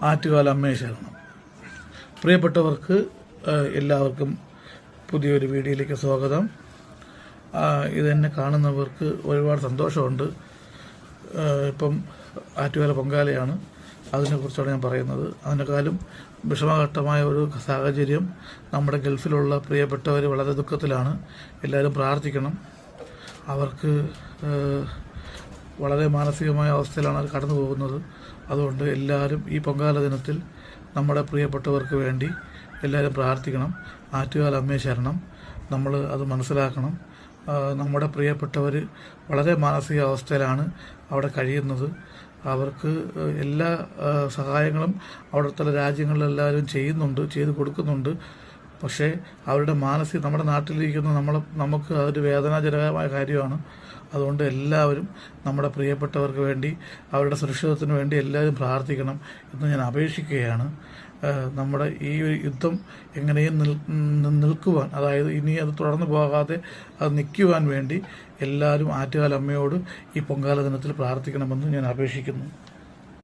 ആറ്റുകാൽ അമ്മയെ ശരണം. പ്രിയപ്പെട്ടവർക്ക് എല്ലാവർക്കും പുതിയൊരു വീഡിയോയിലേക്ക് സ്വാഗതം. ഇതെന്നെ കാണുന്നവർക്ക് ഒരുപാട് സന്തോഷമുണ്ട്. ഇപ്പം ആറ്റുകാല പൊങ്കാലയാണ്, അതിനെക്കുറിച്ചാണ് ഞാൻ പറയുന്നത്. അതിനേക്കാളും വിഷമഘട്ടമായ ഒരു സാഹചര്യം, നമ്മുടെ ഗൾഫിലുള്ള പ്രിയപ്പെട്ടവർ വളരെ ദുഃഖത്തിലാണ്. എല്ലാവരും പ്രാർത്ഥിക്കണം. അവർക്ക് വളരെ മാനസികമായ അവസ്ഥയിലാണ് അവർ കടന്നു പോകുന്നത്. അതുകൊണ്ട് എല്ലാവരും ഈ പൊങ്കാല ദിനത്തിൽ നമ്മുടെ പ്രിയപ്പെട്ടവർക്ക് വേണ്ടി എല്ലാവരും പ്രാർത്ഥിക്കണം. ആറ്റുകാൽ അമ്മയെ ശരണം. നമ്മൾ അത് മനസ്സിലാക്കണം. നമ്മുടെ പ്രിയപ്പെട്ടവർ വളരെ മാനസികാവസ്ഥയിലാണ് അവിടെ കഴിയുന്നത്. അവർക്ക് എല്ലാ സഹായങ്ങളും അവിടുത്തെ രാജ്യങ്ങളിലെല്ലാവരും ചെയ്തു കൊടുക്കുന്നുണ്ട്. പക്ഷേ അവരുടെ നമ്മുടെ നാട്ടിലിരിക്കുന്ന നമുക്ക് അതൊരു വേദനാജനകമായ കാര്യമാണ്. അതുകൊണ്ട് എല്ലാവരും നമ്മുടെ പ്രിയപ്പെട്ടവർക്ക് വേണ്ടി, അവരുടെ സുരക്ഷിതത്വത്തിന് വേണ്ടി എല്ലാവരും പ്രാർത്ഥിക്കണം എന്ന് ഞാൻ അപേക്ഷിക്കുകയാണ്. നമ്മുടെ ഈ ഒരു യുദ്ധം എങ്ങനെയും നിൽക്കുവാൻ, അതായത് ഇനി അത് തുടർന്ന് പോകാതെ അത് നിൽക്കുവാൻ വേണ്ടി എല്ലാവരും ആറ്റുകാൽ അമ്മയോട് ഈ പൊങ്കാല ദിനത്തിൽ പ്രാർത്ഥിക്കണമെന്ന് ഞാൻ അപേക്ഷിക്കുന്നു.